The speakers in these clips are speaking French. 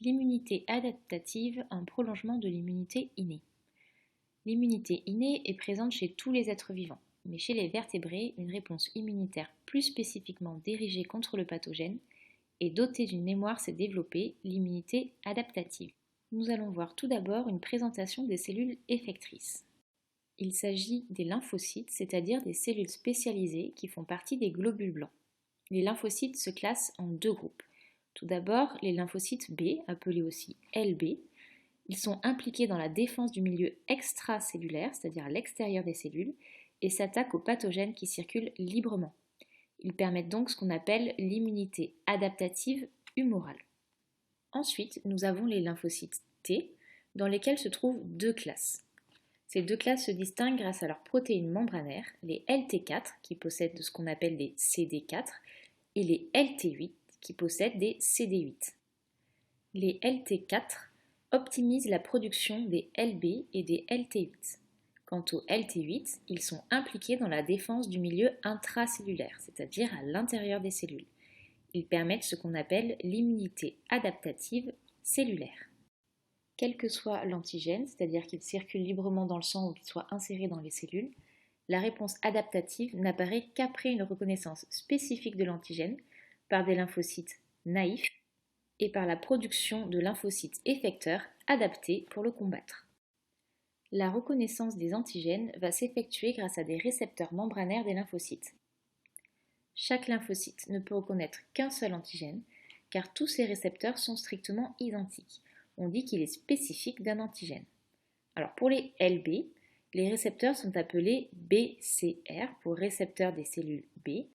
L'immunité adaptative, un prolongement de l'immunité innée. L'immunité innée est présente chez tous les êtres vivants, mais chez les vertébrés, une réponse immunitaire plus spécifiquement dirigée contre le pathogène et dotée d'une mémoire s'est développée, l'immunité adaptative. Nous allons voir tout d'abord une présentation des cellules effectrices. Il s'agit des lymphocytes, c'est-à-dire des cellules spécialisées qui font partie des globules blancs. Les lymphocytes se classent en deux groupes. Tout d'abord, les lymphocytes B, appelés aussi LB. Ils sont impliqués dans la défense du milieu extracellulaire, c'est-à-dire à l'extérieur des cellules, et s'attaquent aux pathogènes qui circulent librement. Ils permettent donc ce qu'on appelle l'immunité adaptative humorale. Ensuite, nous avons les lymphocytes T, dans lesquels se trouvent deux classes. Ces deux classes se distinguent grâce à leurs protéines membranaires, les LT4 qui possèdent ce qu'on appelle des CD4 et les LT8 qui possèdent des CD8. Les LT4 optimisent la production des LB et des LT8. Quant aux LT8, ils sont impliqués dans la défense du milieu intracellulaire, c'est-à-dire à l'intérieur des cellules. Ils permettent ce qu'on appelle l'immunité adaptative cellulaire. Quel que soit l'antigène, c'est-à-dire qu'il circule librement dans le sang ou qu'il soit inséré dans les cellules, la réponse adaptative n'apparaît qu'après une reconnaissance spécifique de l'antigène par des lymphocytes naïfs et par la production de lymphocytes effecteurs adaptés pour le combattre. La reconnaissance des antigènes va s'effectuer grâce à des récepteurs membranaires des lymphocytes. Chaque lymphocyte ne peut reconnaître qu'un seul antigène, car tous ces récepteurs sont strictement identiques. On dit qu'il est spécifique d'un antigène. Alors pour les LB, les récepteurs sont appelés BCR pour récepteurs des cellules B,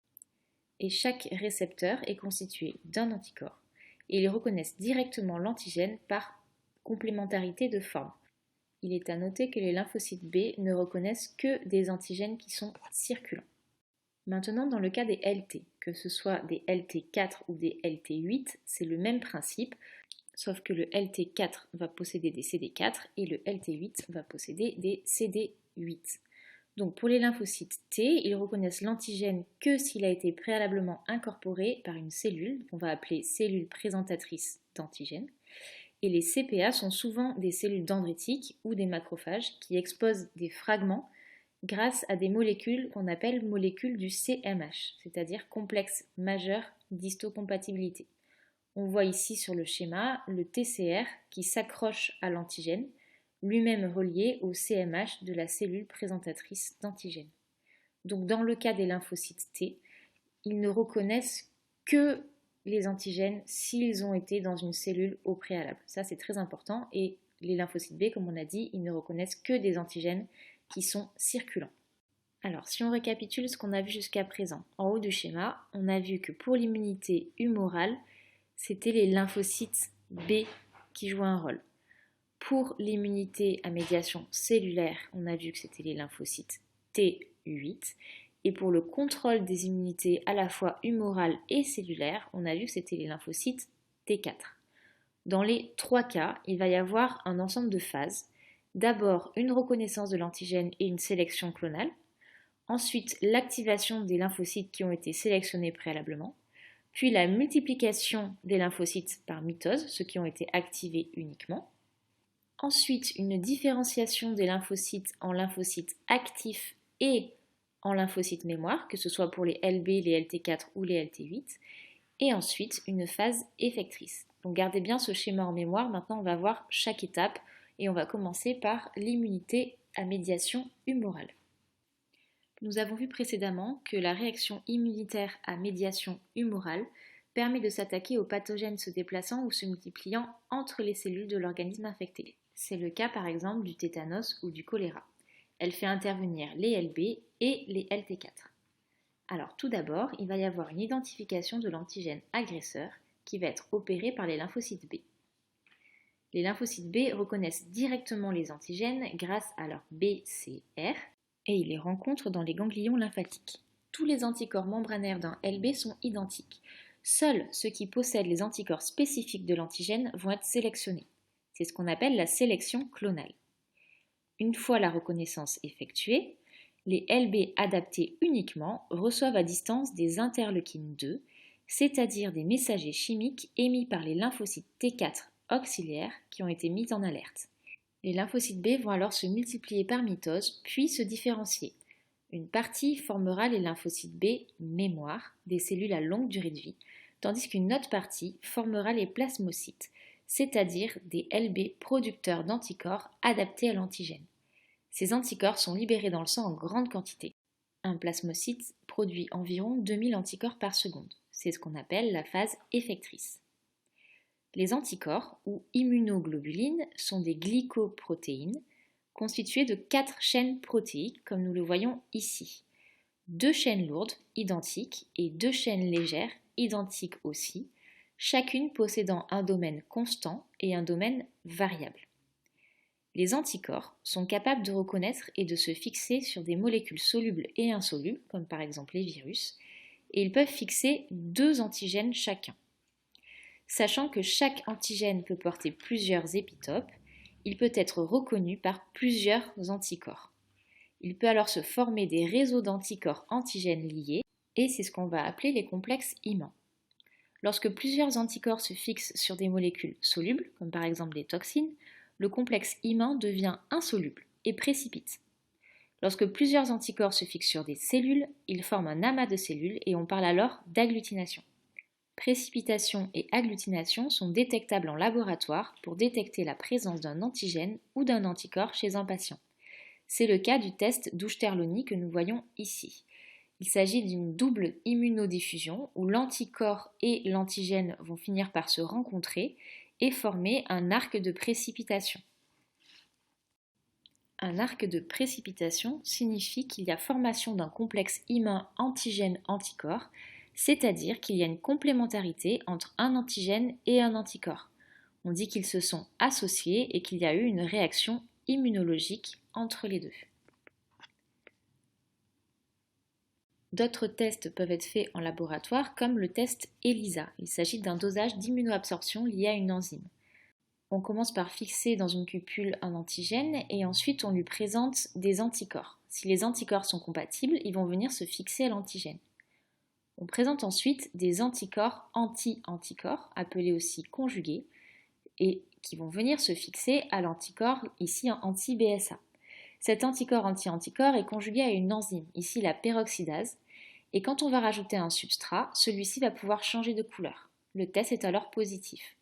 et chaque récepteur est constitué d'un anticorps, et ils reconnaissent directement l'antigène par complémentarité de forme. Il est à noter que les lymphocytes B ne reconnaissent que des antigènes qui sont circulants. Maintenant, dans le cas des LT, que ce soit des LT4 ou des LT8, c'est le même principe, sauf que le LT4 va posséder des CD4 et le LT8 va posséder des CD8. Donc pour les lymphocytes T, ils reconnaissent l'antigène que s'il a été préalablement incorporé par une cellule, qu'on va appeler cellule présentatrice d'antigène. Et les CPA sont souvent des cellules dendritiques ou des macrophages qui exposent des fragments grâce à des molécules qu'on appelle molécules du CMH, c'est-à-dire complexe majeur d'histocompatibilité. On voit ici sur le schéma le TCR qui s'accroche à l'antigène, lui-même relié au CMH de la cellule présentatrice d'antigène. Donc dans le cas des lymphocytes T, ils ne reconnaissent que les antigènes s'ils ont été dans une cellule au préalable. Ça c'est très important, et les lymphocytes B, comme on a dit, ils ne reconnaissent que des antigènes qui sont circulants. Alors si on récapitule ce qu'on a vu jusqu'à présent, en haut du schéma, on a vu que pour l'immunité humorale, c'était les lymphocytes B qui jouaient un rôle. Pour l'immunité à médiation cellulaire, on a vu que c'était les lymphocytes T8. Et pour le contrôle des immunités à la fois humorales et cellulaires, on a vu que c'était les lymphocytes T4. Dans les trois cas, il va y avoir un ensemble de phases. D'abord, une reconnaissance de l'antigène et une sélection clonale. Ensuite, l'activation des lymphocytes qui ont été sélectionnés préalablement. Puis la multiplication des lymphocytes par mitose, ceux qui ont été activés uniquement. Ensuite, une différenciation des lymphocytes en lymphocytes actifs et en lymphocytes mémoire, que ce soit pour les LB, les LT4 ou les LT8. Et ensuite, une phase effectrice. Donc gardez bien ce schéma en mémoire. Maintenant, on va voir chaque étape et on va commencer par l'immunité à médiation humorale. Nous avons vu précédemment que la réaction immunitaire à médiation humorale permet de s'attaquer aux pathogènes se déplaçant ou se multipliant entre les cellules de l'organisme infecté. C'est le cas par exemple du tétanos ou du choléra. Elle fait intervenir les LB et les LT4. Alors tout d'abord, il va y avoir une identification de l'antigène agresseur qui va être opérée par les lymphocytes B. Les lymphocytes B reconnaissent directement les antigènes grâce à leur BCR et ils les rencontrent dans les ganglions lymphatiques. Tous les anticorps membranaires d'un LB sont identiques. Seuls ceux qui possèdent les anticorps spécifiques de l'antigène vont être sélectionnés. C'est ce qu'on appelle la sélection clonale. Une fois la reconnaissance effectuée, les LB adaptés uniquement reçoivent à distance des interleukines 2, c'est-à-dire des messagers chimiques émis par les lymphocytes T4 auxiliaires qui ont été mises en alerte. Les lymphocytes B vont alors se multiplier par mitose, puis se différencier. Une partie formera les lymphocytes B mémoire, des cellules à longue durée de vie, tandis qu'une autre partie formera les plasmocytes, c'est-à-dire des LB producteurs d'anticorps adaptés à l'antigène. Ces anticorps sont libérés dans le sang en grande quantité. Un plasmocyte produit environ 2000 anticorps par seconde. C'est ce qu'on appelle la phase effectrice. Les anticorps, ou immunoglobulines, sont des glycoprotéines constituées de 4 chaînes protéiques, comme nous le voyons ici. 2 chaînes lourdes, identiques, et 2 chaînes légères, identiques aussi, chacune possédant un domaine constant et un domaine variable. Les anticorps sont capables de reconnaître et de se fixer sur des molécules solubles et insolubles, comme par exemple les virus, et ils peuvent fixer 2 antigènes chacun. Sachant que chaque antigène peut porter plusieurs épitopes, il peut être reconnu par plusieurs anticorps. Il peut alors se former des réseaux d'anticorps antigènes liés, et c'est ce qu'on va appeler les complexes immuns. Lorsque plusieurs anticorps se fixent sur des molécules solubles, comme par exemple les toxines, le complexe immun devient insoluble et précipite. Lorsque plusieurs anticorps se fixent sur des cellules, ils forment un amas de cellules et on parle alors d'agglutination. Précipitation et agglutination sont détectables en laboratoire pour détecter la présence d'un antigène ou d'un anticorps chez un patient. C'est le cas du test d'Ouchterlony que nous voyons ici. Il s'agit d'une double immunodiffusion où l'anticorps et l'antigène vont finir par se rencontrer et former un arc de précipitation. Un arc de précipitation signifie qu'il y a formation d'un complexe immun antigène-anticorps, c'est-à-dire qu'il y a une complémentarité entre un antigène et un anticorps. On dit qu'ils se sont associés et qu'il y a eu une réaction immunologique entre les deux. D'autres tests peuvent être faits en laboratoire comme le test ELISA. Il s'agit d'un dosage d'immunoabsorption lié à une enzyme. On commence par fixer dans une cupule un antigène et ensuite on lui présente des anticorps. Si les anticorps sont compatibles, ils vont venir se fixer à l'antigène. On présente ensuite des anticorps anti-anticorps, appelés aussi conjugués, et qui vont venir se fixer à l'anticorps, ici anti-BSA. Cet anticorps anti-anticorps est conjugué à une enzyme, ici la peroxydase, et quand on va rajouter un substrat, celui-ci va pouvoir changer de couleur. Le test est alors positif.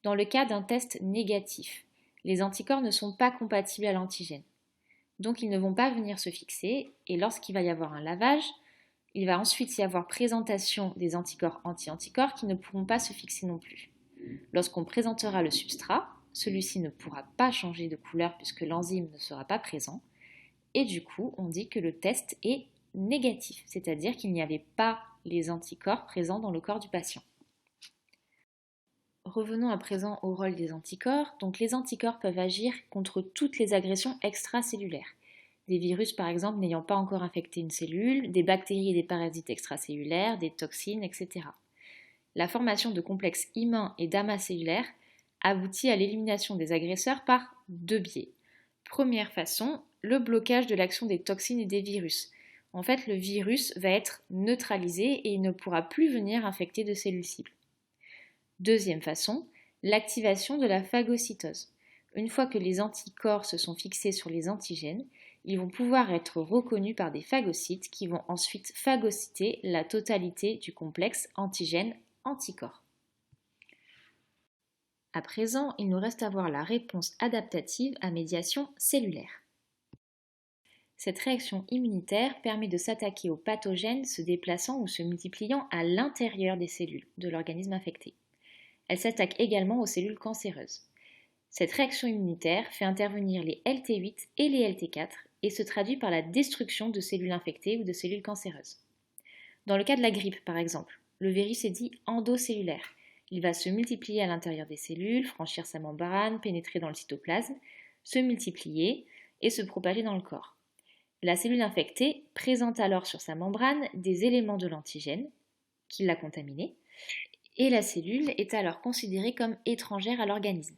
Dans le cas d'un test négatif, les anticorps ne sont pas compatibles à l'antigène. Donc ils ne vont pas venir se fixer, et lorsqu'il va y avoir un lavage, il va ensuite y avoir présentation des anticorps anti-anticorps qui ne pourront pas se fixer non plus. Lorsqu'on présentera le substrat, celui-ci ne pourra pas changer de couleur puisque l'enzyme ne sera pas présent, et du coup on dit que le test est négatif, c'est-à-dire qu'il n'y avait pas les anticorps présents dans le corps du patient. Revenons à présent au rôle des anticorps. Donc les anticorps peuvent agir contre toutes les agressions extracellulaires. Des virus par exemple n'ayant pas encore infecté une cellule, des bactéries et des parasites extracellulaires, des toxines, etc. La formation de complexes immuns et d'amas cellulaires aboutit à l'élimination des agresseurs par 2 biais. Première façon, le blocage de l'action des toxines et des virus. En fait, le virus va être neutralisé et il ne pourra plus venir infecter de cellules cibles. Deuxième façon, l'activation de la phagocytose. Une fois que les anticorps se sont fixés sur les antigènes, ils vont pouvoir être reconnus par des phagocytes qui vont ensuite phagocyter la totalité du complexe antigène-anticorps. À présent, il nous reste à voir la réponse adaptative à médiation cellulaire. Cette réaction immunitaire permet de s'attaquer aux pathogènes se déplaçant ou se multipliant à l'intérieur des cellules de l'organisme infecté. Elle s'attaque également aux cellules cancéreuses. Cette réaction immunitaire fait intervenir les LT8 et les LT4 et se traduit par la destruction de cellules infectées ou de cellules cancéreuses. Dans le cas de la grippe, par exemple, le virus est dit endocellulaire. Il va se multiplier à l'intérieur des cellules, franchir sa membrane, pénétrer dans le cytoplasme, se multiplier et se propager dans le corps. La cellule infectée présente alors sur sa membrane des éléments de l'antigène qui l'a contaminée et la cellule est alors considérée comme étrangère à l'organisme.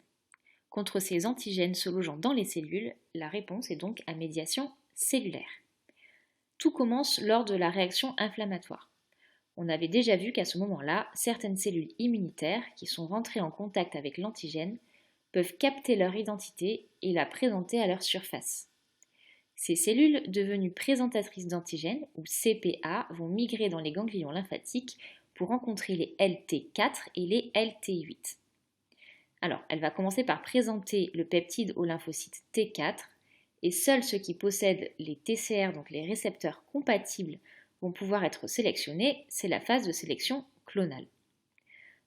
Contre ces antigènes se logeant dans les cellules, la réponse est donc à médiation cellulaire. Tout commence lors de la réaction inflammatoire. On avait déjà vu qu'à ce moment-là, certaines cellules immunitaires qui sont rentrées en contact avec l'antigène peuvent capter leur identité et la présenter à leur surface. Ces cellules devenues présentatrices d'antigènes, ou CPA, vont migrer dans les ganglions lymphatiques pour rencontrer les LT4 et les LT8. Alors, elle va commencer par présenter le peptide au lymphocyte T4, et seuls ceux qui possèdent les TCR, donc les récepteurs compatibles, vont pouvoir être sélectionnés. C'est la phase de sélection clonale.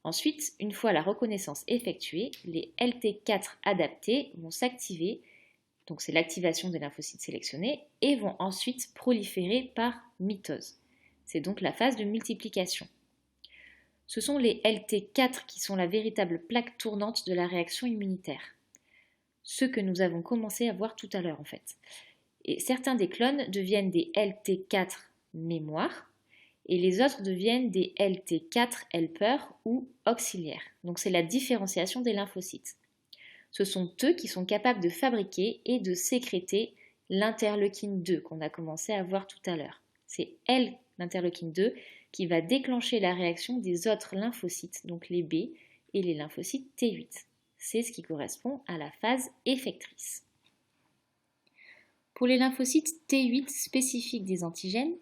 Ensuite, une fois la reconnaissance effectuée, les LT4 adaptés vont s'activer, donc c'est l'activation des lymphocytes sélectionnés, et vont ensuite proliférer par mitose. C'est donc la phase de multiplication. Ce sont les LT4 qui sont la véritable plaque tournante de la réaction immunitaire. Ceux que nous avons commencé à voir tout à l'heure en fait. Et certains des clones deviennent des LT4 mémoire, et les autres deviennent des LT4 helper ou auxiliaires. Donc c'est la différenciation des lymphocytes. Ce sont eux qui sont capables de fabriquer et de sécréter l'interleukine 2 qu'on a commencé à voir tout à l'heure. C'est elle, l'interleukine 2, qui va déclencher la réaction des autres lymphocytes, donc les B et les lymphocytes T8. C'est ce qui correspond à la phase effectrice. Pour les lymphocytes T8 spécifiques des antigènes,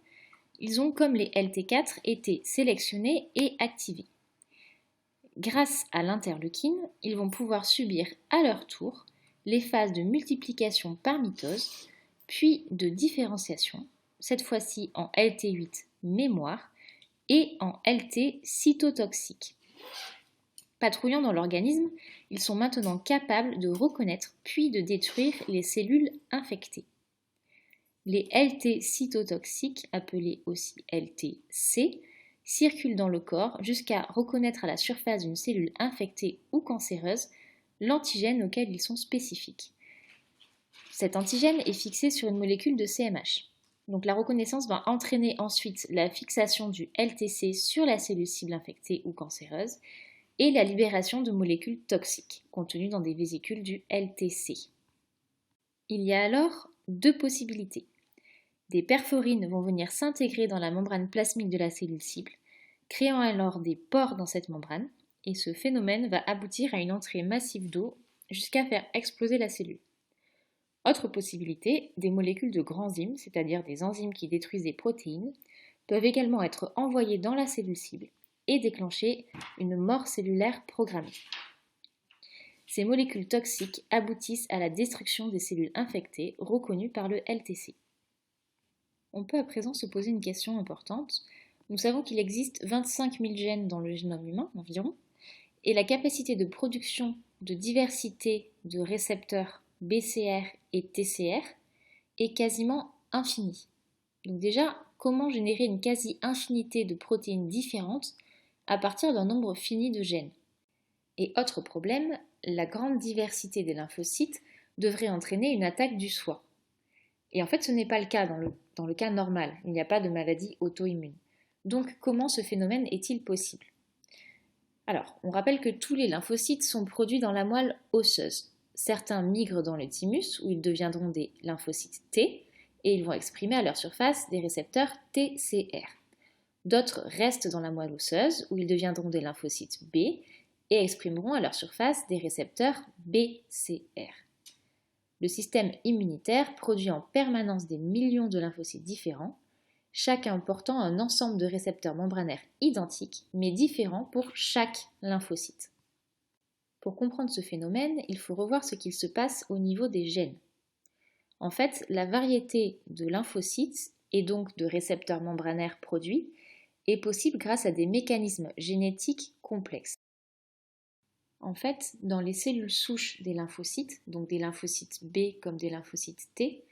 ils ont, comme les LT4, été sélectionnés et activés. Grâce à l'interleukine, ils vont pouvoir subir à leur tour les phases de multiplication par mitose, puis de différenciation, cette fois-ci en LT8 mémoire et en LT cytotoxique. Patrouillant dans l'organisme, ils sont maintenant capables de reconnaître puis de détruire les cellules infectées. Les LT cytotoxiques, appelés aussi LTC, circulent dans le corps jusqu'à reconnaître à la surface d'une cellule infectée ou cancéreuse l'antigène auquel ils sont spécifiques. Cet antigène est fixé sur une molécule de CMH. Donc la reconnaissance va entraîner ensuite la fixation du LTC sur la cellule cible infectée ou cancéreuse et la libération de molécules toxiques contenues dans des vésicules du LTC. Il y a alors deux possibilités. Des perforines vont venir s'intégrer dans la membrane plasmique de la cellule cible, créant alors des pores dans cette membrane, et ce phénomène va aboutir à une entrée massive d'eau jusqu'à faire exploser la cellule. Autre possibilité, des molécules de granzymes, c'est-à-dire des enzymes qui détruisent des protéines, peuvent également être envoyées dans la cellule cible et déclencher une mort cellulaire programmée. Ces molécules toxiques aboutissent à la destruction des cellules infectées reconnues par le LTC. On peut à présent se poser une question importante. Nous savons qu'il existe 25 000 gènes dans le génome humain environ, et la capacité de production de diversité de récepteurs BCR et TCR est quasiment infinie. Donc déjà, comment générer une quasi-infinité de protéines différentes à partir d'un nombre fini de gènes? Et autre problème, la grande diversité des lymphocytes devrait entraîner une attaque du soi. Et en fait, ce n'est pas le cas dans le cas normal. Il n'y a pas de maladie auto-immune. Donc, comment ce phénomène est-il possible? Alors, on rappelle que tous les lymphocytes sont produits dans la moelle osseuse. Certains migrent dans le thymus, où ils deviendront des lymphocytes T, et ils vont exprimer à leur surface des récepteurs TCR. D'autres restent dans la moelle osseuse, où ils deviendront des lymphocytes B, et exprimeront à leur surface des récepteurs BCR. Le système immunitaire produit en permanence des millions de lymphocytes différents, chacun portant un ensemble de récepteurs membranaires identiques, mais différents pour chaque lymphocyte. Pour comprendre ce phénomène, il faut revoir ce qu'il se passe au niveau des gènes. En fait, la variété de lymphocytes, et donc de récepteurs membranaires produits, est possible grâce à des mécanismes génétiques complexes. En fait, dans les cellules souches des lymphocytes, donc des lymphocytes B comme des lymphocytes T,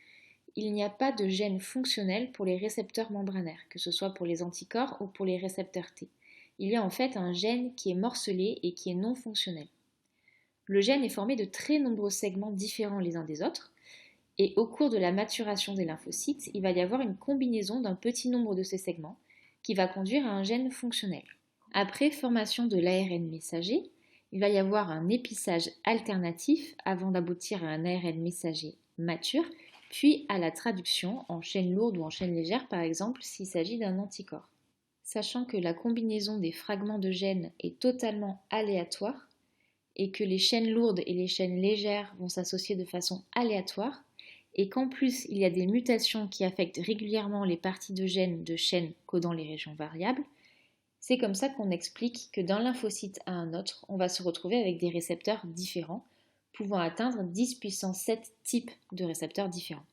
il n'y a pas de gène fonctionnel pour les récepteurs membranaires, que ce soit pour les anticorps ou pour les récepteurs T. Il y a en fait un gène qui est morcelé et qui est non fonctionnel. Le gène est formé de très nombreux segments différents les uns des autres, et au cours de la maturation des lymphocytes, il va y avoir une combinaison d'un petit nombre de ces segments qui va conduire à un gène fonctionnel. Après formation de l'ARN messager, il va y avoir un épissage alternatif avant d'aboutir à un ARN messager mature, puis à la traduction en chaîne lourde ou en chaîne légère, par exemple, s'il s'agit d'un anticorps. Sachant que la combinaison des fragments de gènes est totalement aléatoire et que les chaînes lourdes et les chaînes légères vont s'associer de façon aléatoire et qu'en plus il y a des mutations qui affectent régulièrement les parties de gènes de chaînes codant les régions variables, c'est comme ça qu'on explique que d'un lymphocyte à un autre, on va se retrouver avec des récepteurs différents, pouvant atteindre 10 puissance 7 types de récepteurs différents.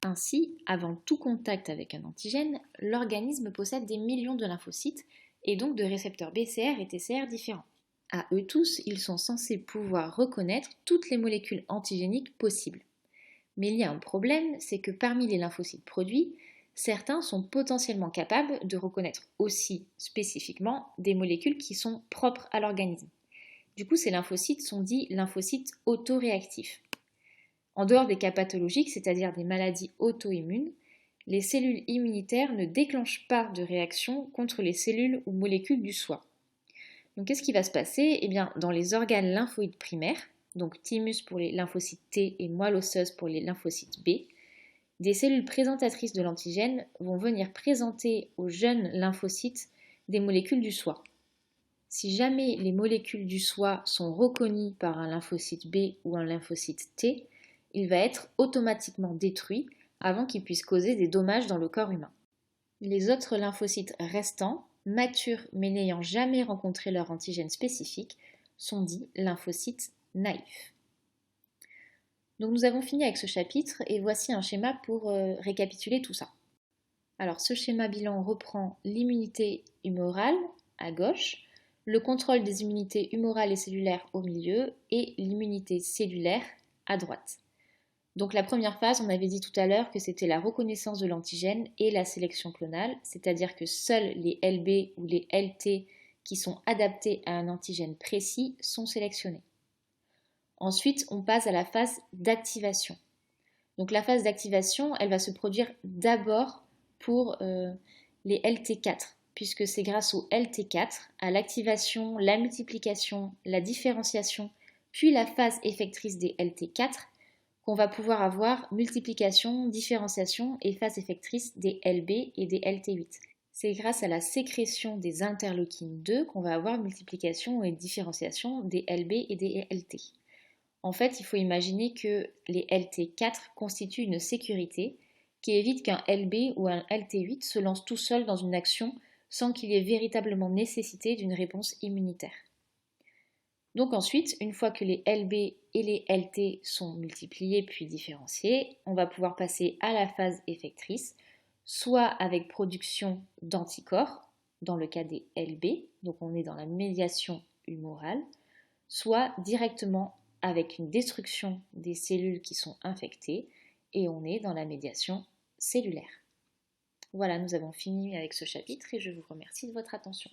Ainsi, avant tout contact avec un antigène, l'organisme possède des millions de lymphocytes et donc de récepteurs BCR et TCR différents. À eux tous, ils sont censés pouvoir reconnaître toutes les molécules antigéniques possibles. Mais il y a un problème, c'est que parmi les lymphocytes produits, certains sont potentiellement capables de reconnaître aussi spécifiquement des molécules qui sont propres à l'organisme. Du coup, ces lymphocytes sont dits lymphocytes autoréactifs. En dehors des cas pathologiques, c'est-à-dire des maladies auto-immunes, les cellules immunitaires ne déclenchent pas de réaction contre les cellules ou molécules du soi. Donc qu'est-ce qui va se passer ? Eh bien, dans les organes lymphoïdes primaires, donc thymus pour les lymphocytes T et moelle osseuse pour les lymphocytes B, des cellules présentatrices de l'antigène vont venir présenter aux jeunes lymphocytes des molécules du soi. Si jamais les molécules du soi sont reconnues par un lymphocyte B ou un lymphocyte T, il va être automatiquement détruit avant qu'il puisse causer des dommages dans le corps humain. Les autres lymphocytes restants, matures mais n'ayant jamais rencontré leur antigène spécifique, sont dits lymphocytes naïfs. Donc nous avons fini avec ce chapitre et voici un schéma pour récapituler tout ça. Alors ce schéma bilan reprend l'immunité humorale à gauche, le contrôle des immunités humorales et cellulaires au milieu et l'immunité cellulaire à droite. Donc la première phase, on avait dit tout à l'heure que c'était la reconnaissance de l'antigène et la sélection clonale, c'est-à-dire que seuls les LB ou les LT qui sont adaptés à un antigène précis sont sélectionnés. Ensuite, on passe à la phase d'activation. Donc la phase d'activation, elle va se produire d'abord pour les LT4, puisque c'est grâce au LT4, à l'activation, la multiplication, la différenciation, puis la phase effectrice des LT4, qu'on va pouvoir avoir multiplication, différenciation et phase effectrice des LB et des LT8. C'est grâce à la sécrétion des interleukines 2 qu'on va avoir multiplication et différenciation des LB et des LT. En fait, il faut imaginer que les LT4 constituent une sécurité qui évite qu'un LB ou un LT8 se lance tout seul dans une action sans qu'il y ait véritablement nécessité d'une réponse immunitaire. Donc ensuite, une fois que les LB et les LT sont multipliés puis différenciés, on va pouvoir passer à la phase effectrice, soit avec production d'anticorps, dans le cas des LB, donc on est dans la médiation humorale, soit directement avec une destruction des cellules qui sont infectées, et on est dans la médiation cellulaire. Voilà, nous avons fini avec ce chapitre et je vous remercie de votre attention.